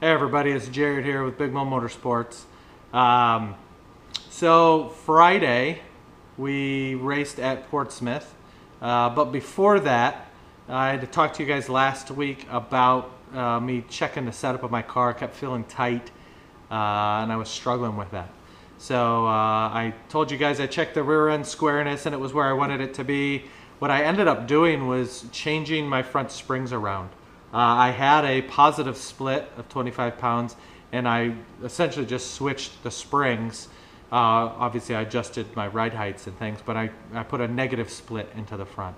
Hey everybody, it's Jared here with Big Mo Motorsports. So Friday we raced at Portsmouth, but before that I had to talk to you guys last week about me checking the setup of my car. I kept feeling tight and I was struggling with that. So I told you guys I checked the rear end squareness and it was where I wanted it to be. What I ended up doing was changing my front springs around. I had a positive split of 25 pounds and I essentially just switched the springs. Obviously I adjusted my ride heights and things, but I put a negative split into the front.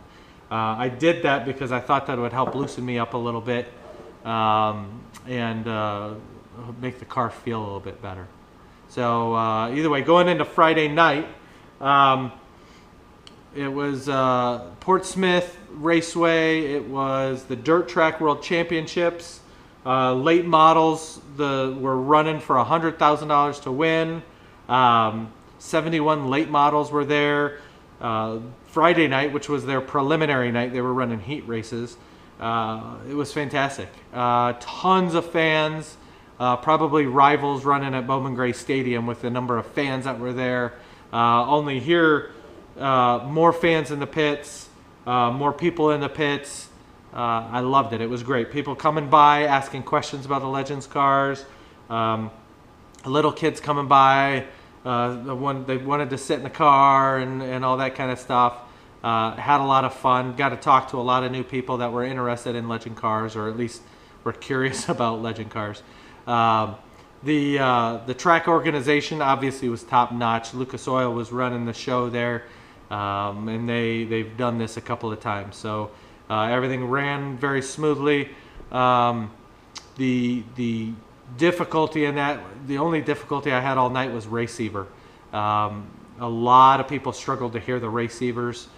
I did that because I thought that would help loosen me up a little bit and make the car feel a little bit better. So either way, going into Friday night, it was Portsmouth Raceway. It was the Dirt Track World Championships. Late models were running for $100,000 to win. 71 late models were there. Friday night, which was their preliminary night, they were running heat races. It was fantastic. Tons of fans. Probably rivals running at Bowman Gray Stadium with the number of fans that were there. Only here, more fans in the pits, more people in the pits. I loved it. It was great. People coming by asking questions about the Legends cars. Little kids coming by. They wanted to sit in the car and all that kind of stuff. Had a lot of fun. Got to talk to a lot of new people that were interested in Legend cars, or at least were curious about Legend cars. The track organization obviously was top notch. Lucas Oil was running the show there, and they've done this a couple of times. So everything ran very smoothly. The difficulty in that, the only difficulty I had all night was receiver. A lot of people struggled to hear the receivers.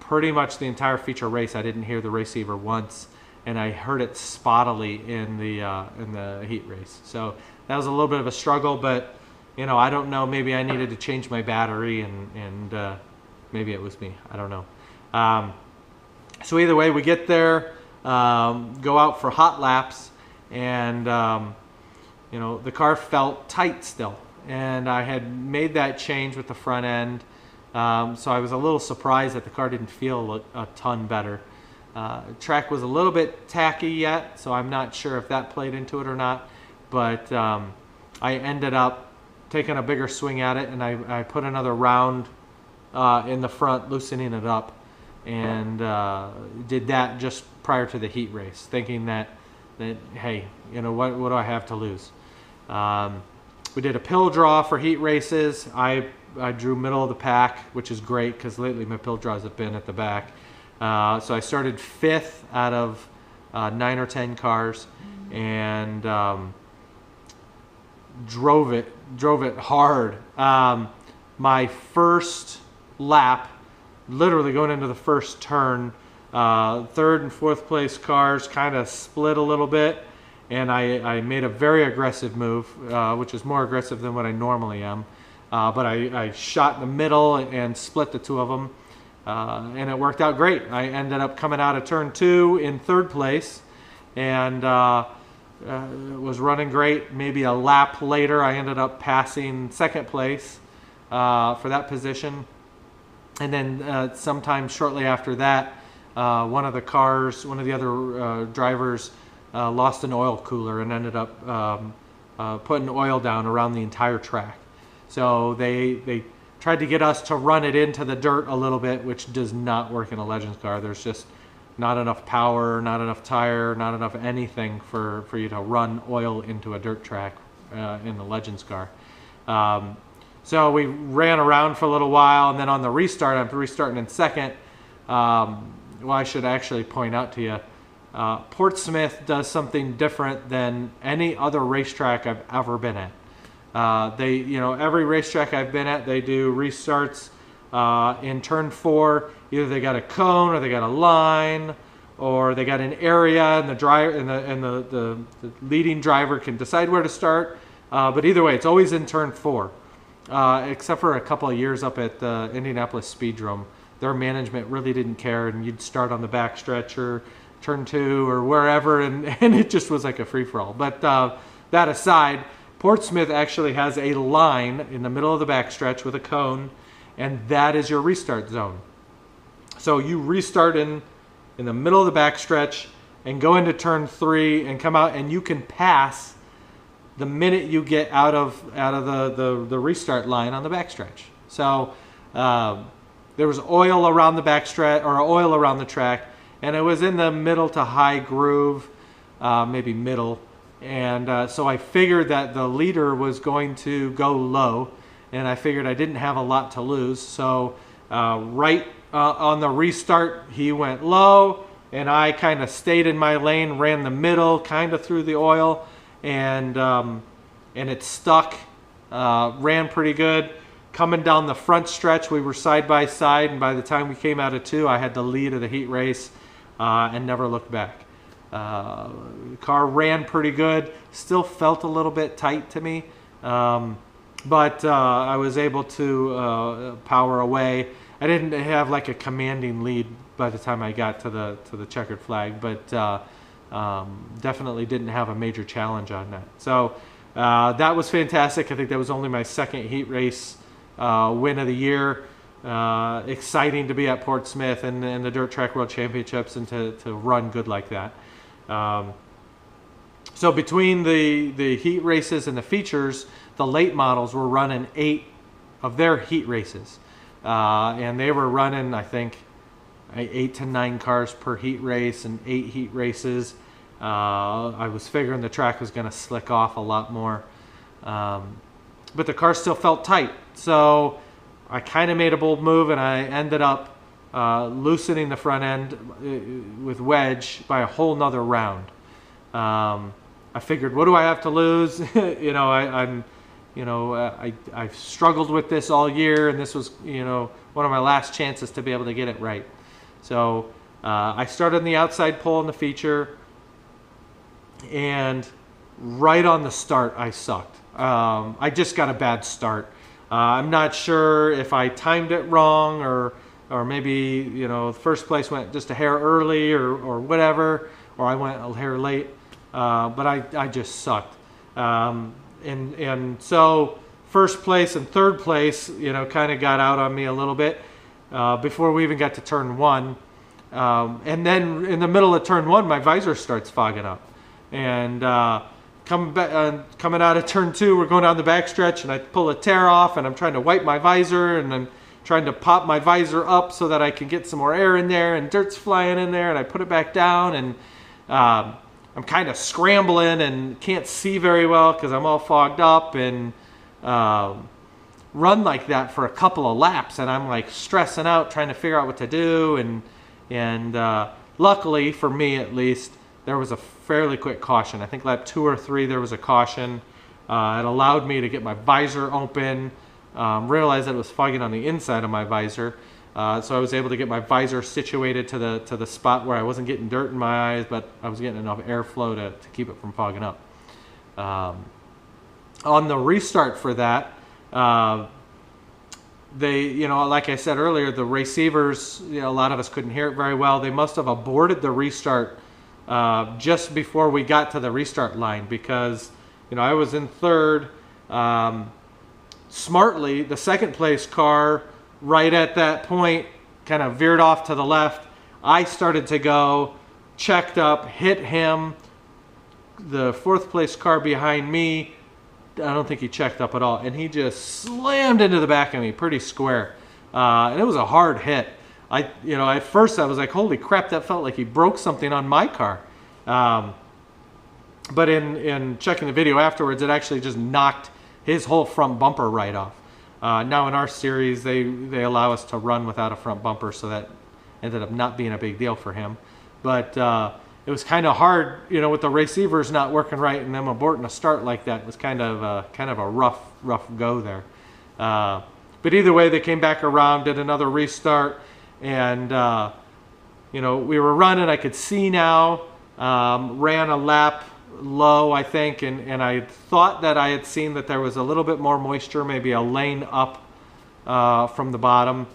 Pretty much the entire feature race, I didn't hear the receiver once, and I heard it spottily in the heat race. So that was a little bit of a struggle, but you know, I don't know, maybe I needed to change my battery and maybe it was me, I don't know. So either way, we get there, go out for hot laps, and you know, the car felt tight still, and I had made that change with the front end, so I was a little surprised that the car didn't feel a ton better. Track was a little bit tacky yet, so I'm not sure if that played into it or not, but I ended up taking a bigger swing at it, and I put another round in the front, loosening it up, and did that just prior to the heat race, thinking that hey, you know, what do I have to lose? We did a pill draw for heat races. I drew middle of the pack, which is great because lately my pill draws have been at the back. So I started 5th out of 9 or 10 cars, and drove it hard. My first lap, literally going into the first turn, 3rd and 4th place cars kind of split a little bit, and I made a very aggressive move, which is more aggressive than what I normally am. But I shot in the middle and split the two of them. And it worked out great. I ended up coming out of turn 2 in 3rd place, and was running great. Maybe a lap later, I ended up passing 2nd place for that position. And then sometime shortly after that, one of the other drivers lost an oil cooler and ended up putting oil down around the entire track. So they tried to get us to run it into the dirt a little bit, which does not work in a Legends car. There's just not enough power, not enough tire, not enough anything for you to run oil into a dirt track in the Legends car. So we ran around for a little while, and then on the restart, I'm restarting in 2nd. Well, I should actually point out to you, Portsmouth does something different than any other racetrack I've ever been at. You know, every racetrack I've been at, they do restarts in turn 4. Either they got a cone, or they got a line, or they got an area, and the driver and the leading driver can decide where to start. But either way, it's always in turn 4, except for a couple of years up at Indianapolis Speedrome. Their management really didn't care, and you'd start on the back stretch or turn 2 or wherever, and it just was like a free-for-all. But that aside, Portsmouth actually has a line in the middle of the backstretch with a cone, and that is your restart zone. So you restart in the middle of the backstretch and go into turn 3 and come out, and you can pass the minute you get out of the restart line on the backstretch. So there was oil around the backstretch, or oil around the track, and it was in the middle to high groove, maybe middle. And so I figured that the leader was going to go low, and I figured I didn't have a lot to lose. So right on the restart, he went low, and I kind of stayed in my lane, ran the middle, kind of through the oil, and it stuck, ran pretty good. Coming down the front stretch, we were side by side, and by the time we came out of 2, I had the lead of the heat race and never looked back. The car ran pretty good, still felt a little bit tight to me, but I was able to power away. I didn't have like a commanding lead by the time I got to the checkered flag, but definitely didn't have a major challenge on that. So that was fantastic. I think that was only my second heat race win of the year. Exciting to be at Portsmouth and the Dirt Track World Championships, and to run good like that. So between the heat races and the features, the late models were running 8 of their heat races. And they were running, I think, 8 to 9 cars per heat race and 8 heat races. I was figuring the track was going to slick off a lot more. But the car still felt tight. So I kind of made a bold move, and I ended up loosening the front end with wedge by a whole nother round. I figured, what do I have to lose? I've struggled with this all year, and this was, one of my last chances to be able to get it right. So I started on the outside pole in the feature, and right on the start, I sucked. I just got a bad start. I'm not sure if I timed it wrong, or maybe, the first place went just a hair early or whatever, or I went a hair late, but I just sucked. And so first place and third place, kind of got out on me a little bit before we even got to turn 1. And then in the middle of turn 1, my visor starts fogging up. And coming out of turn 2, we're going down the backstretch, and I pull a tear off, and I'm trying to wipe my visor, and I'm trying to pop my visor up so that I can get some more air in there, and dirt's flying in there, and I put it back down, and I'm kind of scrambling and can't see very well because I'm all fogged up, and run like that for a couple of laps, and I'm like stressing out trying to figure out what to do, and luckily for me at least, there was a fairly quick caution. I think lap 2 or 3 there was a caution. It allowed me to get my visor open, realized that it was fogging on the inside of my visor. So I was able to get my visor situated to the spot where I wasn't getting dirt in my eyes, but I was getting enough airflow to keep it from fogging up. On the restart for that, they, like I said earlier, the receivers, a lot of us couldn't hear it very well. They must have aborted the restart just before we got to the restart line, because, I was in third. Smartly, the second place car right at that point kind of veered off to the left. I started to go, checked up, hit him. The fourth place car behind me, I don't think he checked up at all, and he just slammed into the back of me pretty square. And it was a hard hit. At first I was like, holy crap, that felt like he broke something on my car. But in checking the video afterwards, it actually just knocked his whole front bumper right off. Now in our series, they allow us to run without a front bumper, so that ended up not being a big deal for him. But it was kind of hard, with the receivers not working right and them aborting a start like that. It was kind of a rough go there. But either way, they came back around, did another restart, and we were running. I could see now. Ran a lap low, I think, and I thought that I had seen that there was a little bit more moisture, maybe a lane up from the bottom.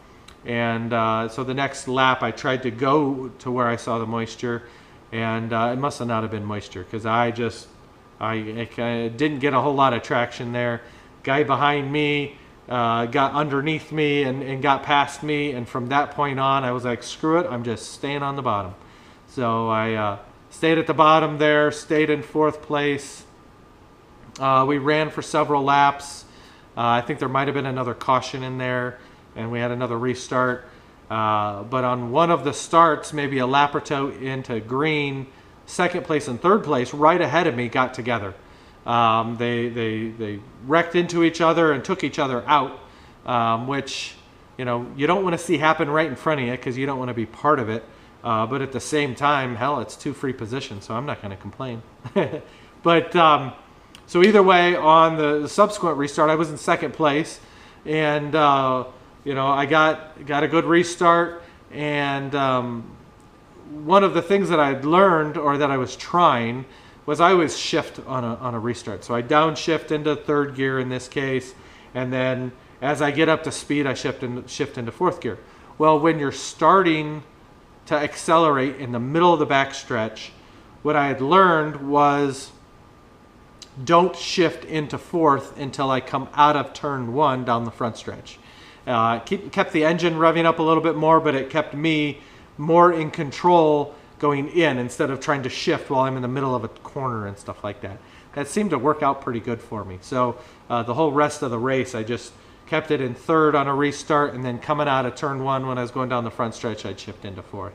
And so the next lap I tried to go to where I saw the moisture, and it must have not have been moisture, because I didn't get a whole lot of traction there. Guy behind me got underneath me and got past me, and from that point on I was like, screw it, I'm just staying on the bottom. So I stayed at the bottom there, stayed in 4th place. We ran for several laps. I think there might have been another caution in there, and we had another restart. But on one of the starts, maybe a lap or two into green, 2nd place and 3rd place, right ahead of me, got together. They wrecked into each other and took each other out, which, you know, you don't want to see happen right in front of you, because you don't want to be part of it. But at the same time, hell, it's 2 free positions, so I'm not going to complain. But so either way, on the subsequent restart, I was in 2nd place, and you know, I got a good restart. And one of the things that I'd learned, or that I was trying, was I always shift on a restart. So I downshift into 3rd gear in this case, and then as I get up to speed, I shift into 4th gear. Well, when you're starting to accelerate in the middle of the backstretch, what I had learned was, don't shift into 4th until I come out of turn 1 down the front stretch. Kept the engine revving up a little bit more, but it kept me more in control going in, instead of trying to shift while I'm in the middle of a corner and stuff like that. That seemed to work out pretty good for me. So the whole rest of the race, I just kept it in 3rd on a restart, and then coming out of turn 1 when I was going down the front stretch, I'd shift into 4th.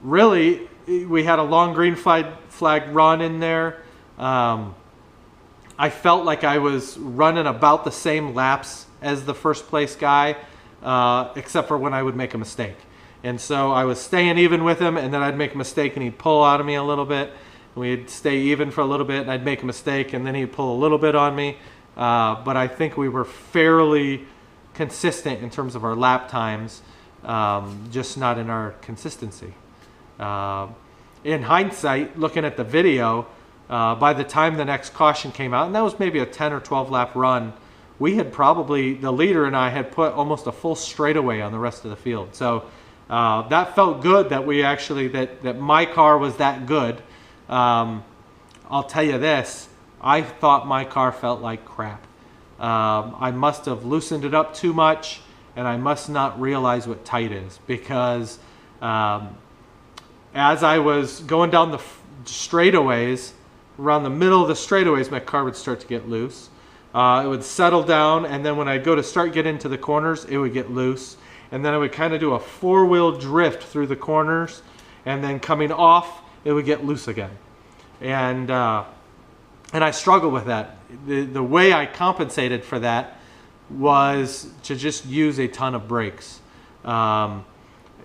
Really, we had a long green flag run in there. I felt like I was running about the same laps as the 1st place guy, except for when I would make a mistake. And so I was staying even with him, and then I'd make a mistake and he'd pull out of me a little bit. We'd stay even for a little bit, and I'd make a mistake, and then he'd pull a little bit on me. But I think we were fairly consistent in terms of our lap times, just not in our consistency. In hindsight, looking at the video, by the time the next caution came out, and that was maybe a 10 or 12 lap run, we had probably, the leader and I had put almost a full straightaway on the rest of the field. So that felt good, that we actually, that my car was that good. I'll tell you this, I thought my car felt like crap. I must have loosened it up too much, and I must not realize what tight is, because as I was going down the straightaways, around the middle of the straightaways, my car would start to get loose. It would settle down, and then when I'd go to get into the corners, it would get loose. And then I would kind of do a 4-wheel drift through the corners, and then coming off, it would get loose again. And I struggled with that. The way I compensated for that was to just use a ton of brakes. I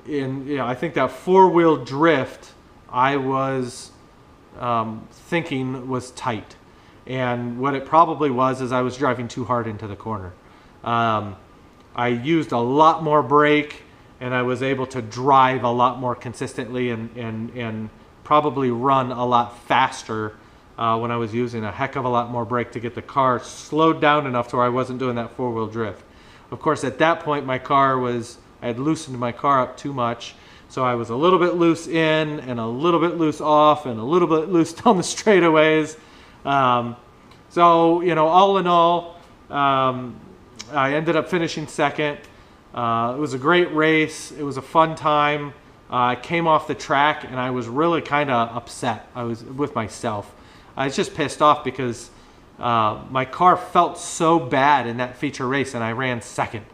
think that 4-wheel drift, I was thinking was tight. And what it probably was is I was driving too hard into the corner. I used a lot more brake, and I was able to drive a lot more consistently, and probably run a lot faster when I was using a heck of a lot more brake to get the car slowed down enough to where I wasn't doing that 4-wheel drift. Of course, at that point, I had loosened my car up too much, so I was a little bit loose in, and a little bit loose off, and a little bit loose down the straightaways. So, you know, all in all, I ended up finishing second. It was a great race. It was a fun time. I came off the track, and I was really kind of upset. I was with myself. I was just pissed off because my car felt so bad in that feature race, and I ran second.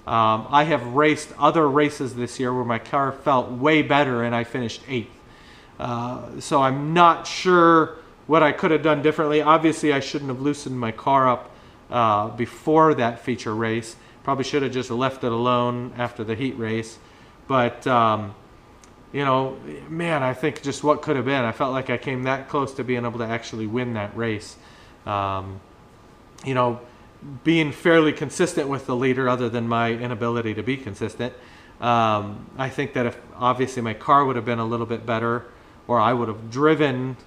I have raced other races this year where my car felt way better, and I finished 8th. So I'm not sure what I could have done differently. Obviously, I shouldn't have loosened my car up before that feature race. Probably should have just left it alone after the heat race. But, you know, man, I think just what could have been. I felt like I came that close to being able to actually win that race. You know, being fairly consistent with the leader, other than my inability to be consistent. I think that if obviously my car would have been a little bit better, or I would have driven,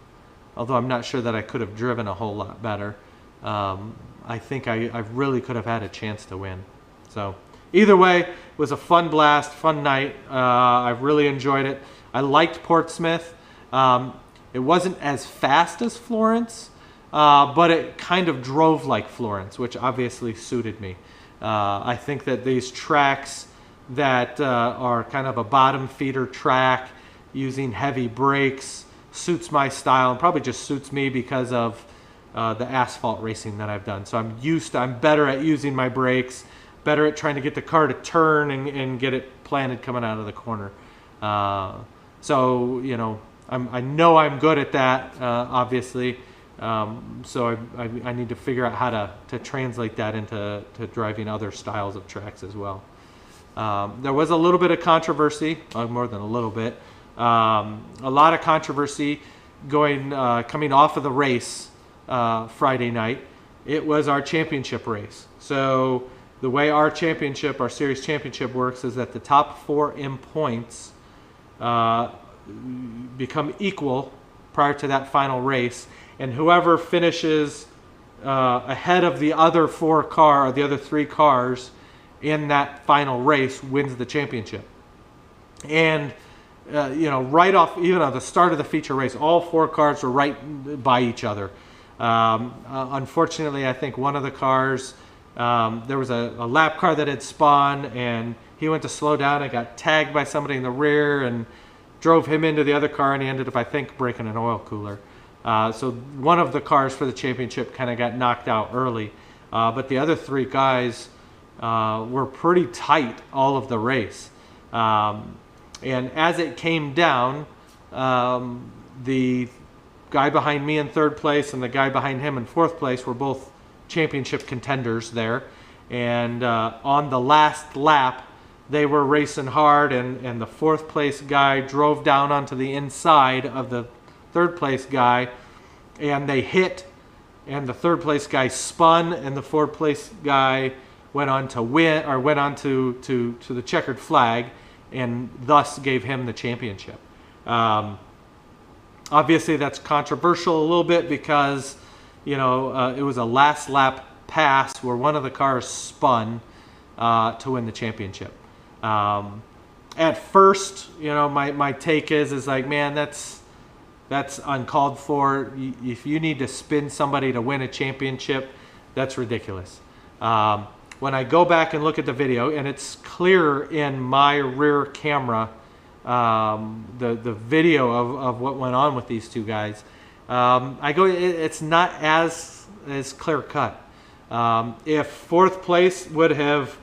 although I'm not sure that I could have driven a whole lot better, I think I really could have had a chance to win. So either way, it was a fun blast, fun night. I really enjoyed it. I liked Portsmouth. It wasn't as fast as Florence, but it kind of drove like Florence, which obviously suited me. I think that these tracks that are kind of a bottom feeder track using heavy brakes suits my style, and probably just suits me because of the asphalt racing that I've done. So I'm better at using my brakes, better at trying to get the car to turn and get it planted coming out of the corner. So, you know, I know I'm good at that, obviously. So I need to figure out how to translate that into driving other styles of tracks as well. There was a little bit of controversy, more than a little bit, a lot of controversy coming off of the race Friday night. It was our championship race. So the way our series championship works is that the top 4 in points become equal prior to that final race, and whoever finishes ahead of the other 3 cars in that final race wins the championship. And you know, right off, even at the start of the feature race, all 4 cars were right by each other. Unfortunately, I think one of the cars, there was a lap car that had spun, and he went to slow down and got tagged by somebody in the rear and drove him into the other car, and he ended up, I think, breaking an oil cooler. So one of the cars for the championship kind of got knocked out early, but the other 3 guys were pretty tight all of the race. And as it came down, the guy behind me in 3rd place and the guy behind him in 4th place were both championship contenders there. And on the last lap, they were racing hard, and the 4th place guy drove down onto the inside of the 3rd place guy, and they hit, and the 3rd place guy spun, and the 4th place guy went on to win, or went on to the checkered flag, and thus gave him the championship. Obviously, that's controversial a little bit because, you know, it was a last lap pass where one of the cars spun to win the championship. At first, you know, my take is like, man, that's uncalled for. If you need to spin somebody to win a championship, that's ridiculous. When I go back and look at the video, and it's clear in my rear camera, the video of what went on with these 2 guys, it's not as clear cut. If 4th place would have,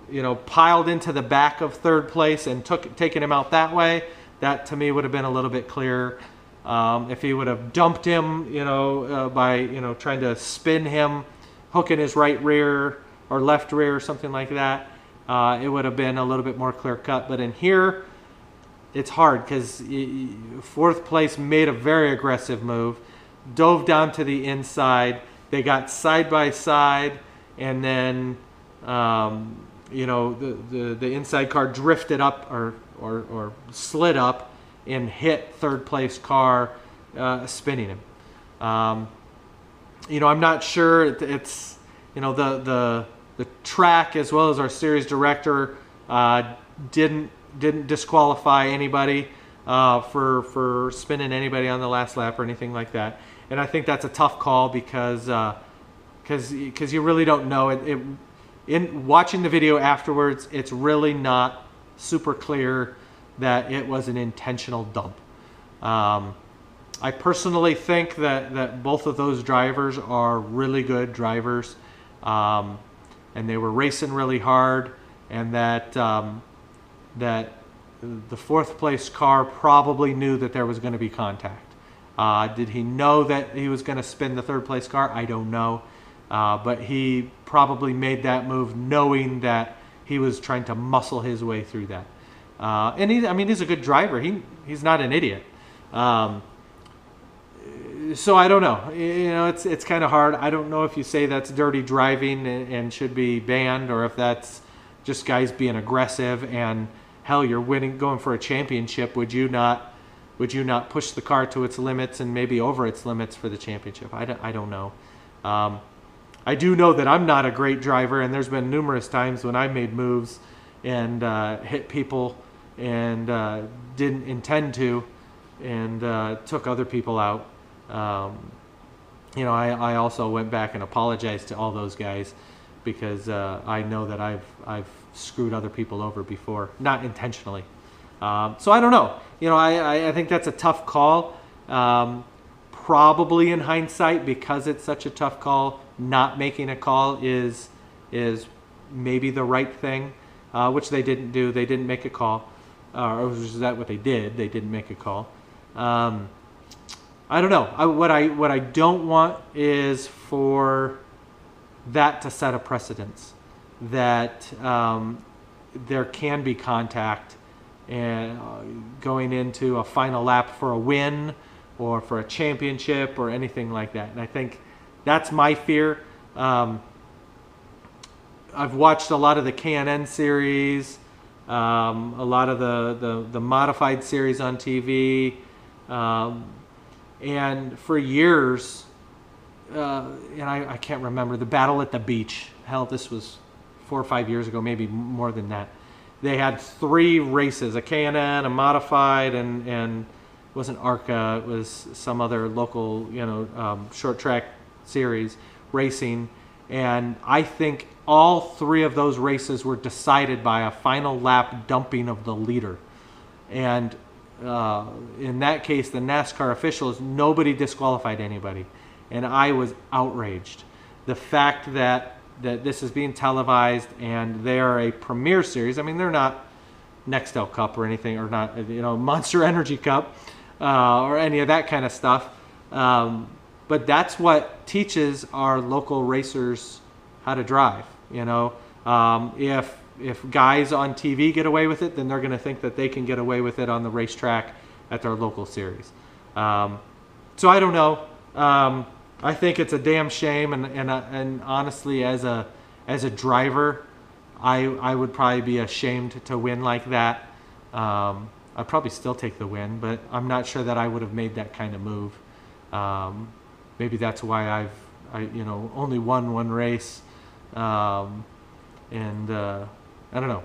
you know, piled into the back of 3rd place and taken him out that way, that to me would have been a little bit clearer. If he would have dumped him, you know, by, you know, trying to spin him, hooking his right rear or left rear or something like that, it would have been a little bit more clear cut. But in here, it's hard because 4th place made a very aggressive move, dove down to the inside. They got side by side, and then you know, the inside car drifted up or slid up and hit 3rd place car, spinning him. You know, I'm not sure. It's, you know, the track as well as our series director didn't disqualify anybody for spinning anybody on the last lap or anything like that. And I think that's a tough call because you really don't know. In watching the video afterwards, it's really not super clear that it was an intentional dump. I personally think that both of those drivers are really good drivers, and they were racing really hard, and that the 4th place car probably knew that there was going to be contact. Did he know that he was going to spin the 3rd place car? I don't know. But he probably made that move knowing that he was trying to muscle his way through that. And he's a good driver. He's not an idiot. So I don't know. You know, it's kind of hard. I don't know if you say that's dirty driving and should be banned, or if that's just guys being aggressive. And hell, you're going for a championship. Would you not push the car to its limits and maybe over its limits for the championship? I don't know. I do know that I'm not a great driver, and there's been numerous times when I made moves and hit people and didn't intend to, and took other people out. You know, I also went back and apologized to all those guys because I know that I've screwed other people over before, not intentionally. So I don't know. You know, I think that's a tough call. Probably in hindsight, because it's such a tough call, not making a call is maybe the right thing, which they didn't do. They didn't make a call. Or was that what they did? They didn't make a call. I don't know. What I don't want is for that to set a precedence, that there can be contact and going into a final lap for a win or for a championship or anything like that. And I think that's my fear. I've watched a lot of the K&N series, a lot of the modified series on TV, and for years, and I can't remember, the Battle at the Beach. Hell, this was 4 or 5 years ago, maybe more than that. They had 3 races, a K&N, a modified, and it wasn't ARCA, it was some other local, you know, short track series racing. And I think all 3 of those races were decided by a final lap dumping of the leader. And in that case, the NASCAR officials, nobody disqualified anybody. And I was outraged. The fact that this is being televised and they are a premier series. I mean, they're not Nextel Cup or anything, or not, you know, Monster Energy Cup or any of that kind of stuff. But that's what teaches our local racers how to drive. You know, if guys on TV get away with it, then they're going to think that they can get away with it on the racetrack at their local series. So I don't know. I think it's a damn shame, and honestly, as a driver, I would probably be ashamed to win like that. I'd probably still take the win, but I'm not sure that I would have made that kind of move. Maybe that's why I you know, only won 1 race, and I don't know.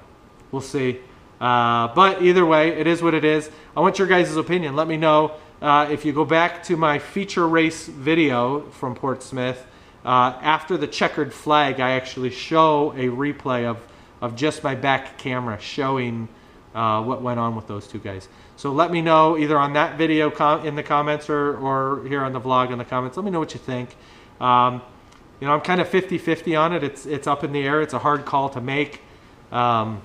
We'll see. But either way, it is what it is. I want your guys' opinion. Let me know. If you go back to my feature race video from Portsmouth, after the checkered flag, I actually show a replay of just my back camera showing what went on with those 2 guys. So let me know either on that video in the comments or here on the vlog in the comments. Let me know what you think. You know, I'm kind of 50-50 on it. It's up in the air. It's a hard call to make. I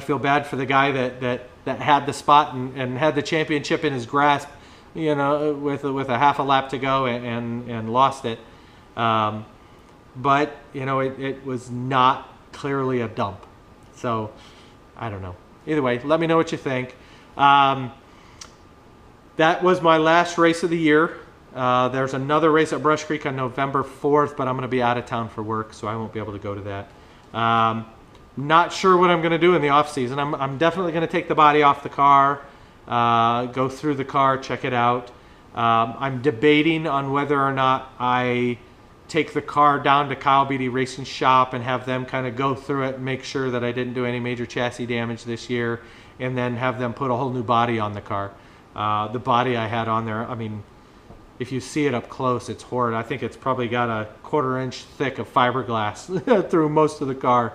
feel bad for the guy that had the spot and had the championship in his grasp, you know, with a half a lap to go and lost it. But, you know, it was not clearly a dump. So, I don't know. Either way, let me know what you think. That was my last race of the year. There's another race at Brush Creek on November 4th, but I'm going to be out of town for work, so I won't be able to go to that. Not sure what I'm going to do in the off season. I'm definitely going to take the body off the car, go through the car, check it out. I'm debating on whether or not I take the car down to Kyle Beatty Racing Shop and have them kind of go through it and make sure that I didn't do any major chassis damage this year, and then have them put a whole new body on the car. The body I had on there, I mean, if you see it up close, it's horrid. I think it's probably got a 1/4 inch thick of fiberglass through most of the car.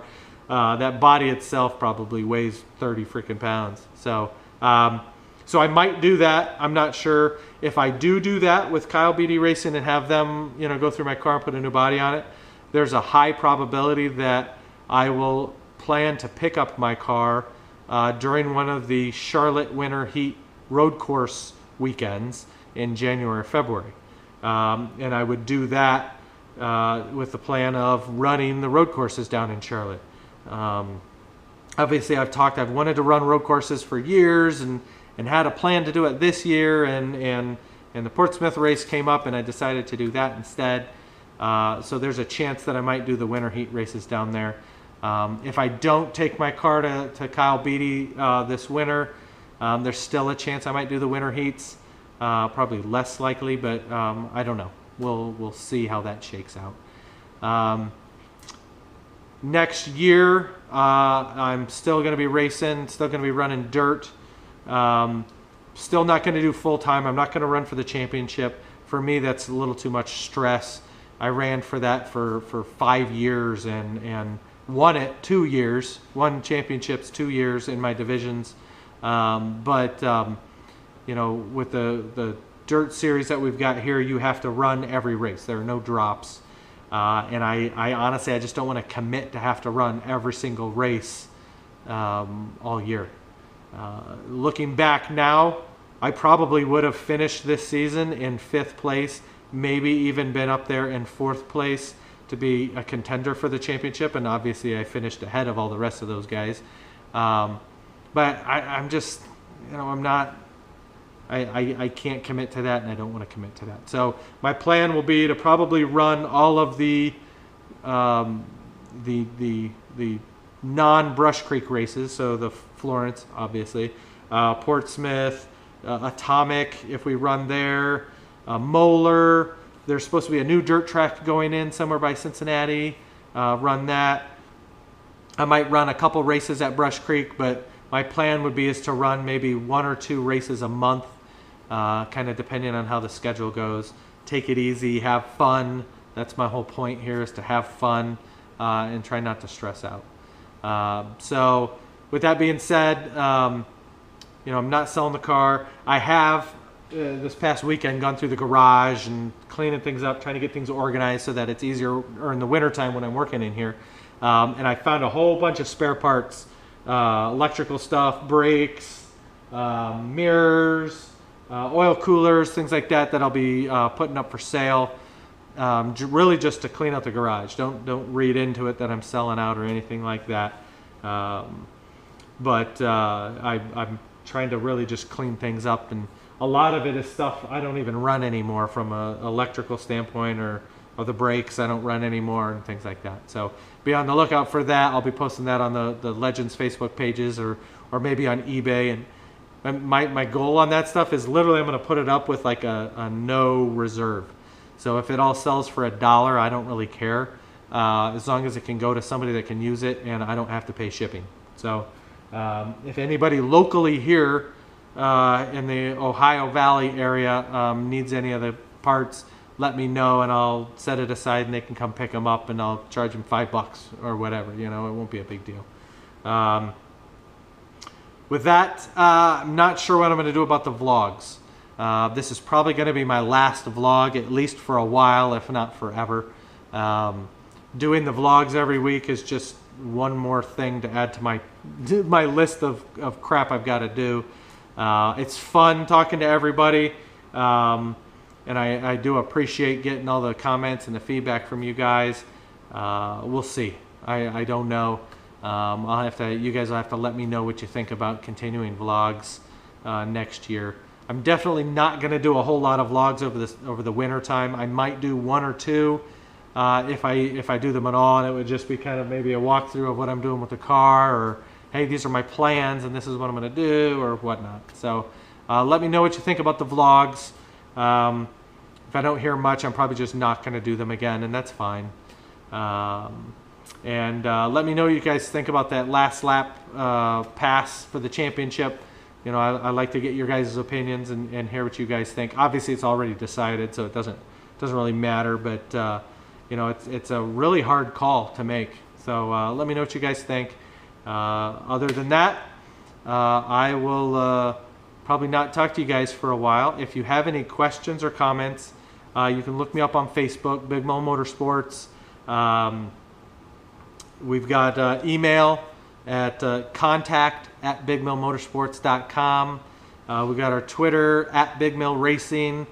That body itself probably weighs 30 freaking pounds. So, so I might do that. I'm not sure. If I do that with Kyle Beatty Racing and have them, you know, go through my car and put a new body on it, there's a high probability that I will plan to pick up my car during one of the Charlotte Winter Heat road course weekends in January or February. And I would do that with the plan of running the road courses down in Charlotte. Obviously, I've wanted to run road courses for years and had a plan to do it this year, and the Portsmouth race came up and I decided to do that instead. So there's a chance that I might do the winter heat races down there. If I don't take my car to Kyle Beatty this winter, there's still a chance I might do the winter heats. Probably less likely, but I don't know. We'll see how that shakes out. Next year, I'm still going to be racing, still going to be running dirt. Still not going to do full time. I'm not going to run for the championship. For me, that's a little too much stress. I ran for that for 5 years and won it 2 years, won championships 2 years in my divisions. You know, with the dirt series that we've got here, you have to run every race. There are no drops. And I honestly, I just don't want to commit to have to run every single race all year. Looking back now, I probably would have finished this season in 5th place, maybe even been up there in 4th place to be a contender for the championship. And obviously I finished ahead of all the rest of those guys. But I'm just, you know, I'm not, I can't commit to that, and I don't want to commit to that. So my plan will be to probably run all of the non-Brush Creek races. So the Florence, obviously, Portsmouth, Atomic, if we run there, Moeller. There's supposed to be a new dirt track going in somewhere by Cincinnati. Run that. I might run a couple races at Brush Creek, but my plan would be is to run maybe 1 or 2 races a month, kind of depending on how the schedule goes. Take it easy, have fun. That's my whole point here, is to have fun and try not to stress out. So with that being said, you know, I'm not selling the car. I have this past weekend gone through the garage and cleaning things up, trying to get things organized so that it's easier in the wintertime when I'm working in here. And I found a whole bunch of spare parts, electrical stuff, brakes, mirrors, oil coolers, things like that that I'll be putting up for sale. Really just to clean out the garage. Don't read into it that I'm selling out or anything like that. I'm trying to really just clean things up, and a lot of it is stuff I don't even run anymore from an electrical standpoint, or the brakes I don't run anymore and things like that. So be on the lookout for that. I'll be posting that on the Legends Facebook pages or maybe on eBay. And my goal on that stuff is literally I'm going to put it up with like a no reserve. So if it all sells for $1, I don't really care, as long as it can go to somebody that can use it and I don't have to pay shipping. So if anybody locally here in the Ohio Valley area needs any of the parts, let me know and I'll set it aside and they can come pick them up, and I'll charge them $5 or whatever. You know, it won't be a big deal. With that, I'm not sure what I'm going to do about the vlogs. This is probably going to be my last vlog, at least for a while, if not forever. Doing the vlogs every week is just one more thing to add to my list of crap I've got to do. It's fun talking to everybody, and I do appreciate getting all the comments and the feedback from you guys. We'll see. I don't know. You guys will have to let me know what you think about continuing vlogs next year. I'm definitely not going to do a whole lot of vlogs over the winter time. I might do 1 or 2 if I do them at all, and it would just be kind of maybe a walkthrough of what I'm doing with the car, or hey, these are my plans and this is what I'm going to do, or whatnot. So let me know what you think about the vlogs. If I don't hear much, I'm probably just not going to do them again, and that's fine. And let me know what you guys think about that last lap pass for the championship. You know, I like to get your guys' opinions and hear what you guys think. Obviously, it's already decided, so it doesn't really matter. But you know, it's a really hard call to make. So let me know what you guys think. Other than that, I will probably not talk to you guys for a while. If you have any questions or comments, you can look me up on Facebook, Big Mo Motorsports. We've got email at contact@bigmillmotorsports.com. We've got our Twitter @BigMillRacing.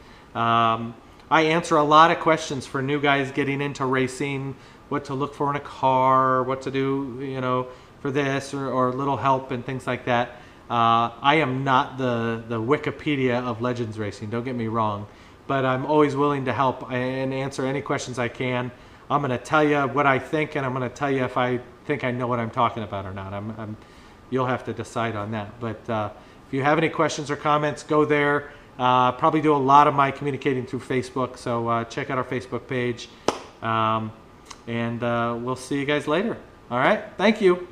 I answer a lot of questions for new guys getting into racing, what to look for in a car, what to do, you know, for this, or little help and things like that. I am not the Wikipedia of Legends Racing, don't get me wrong, but I'm always willing to help and answer any questions I can. I'm going to tell you what I think, and I'm going to tell you if I think I know what I'm talking about or not. You'll have to decide on that. But if you have any questions or comments, go there. Probably do a lot of my communicating through Facebook, so check out our Facebook page. and we'll see you guys later. All right, thank you.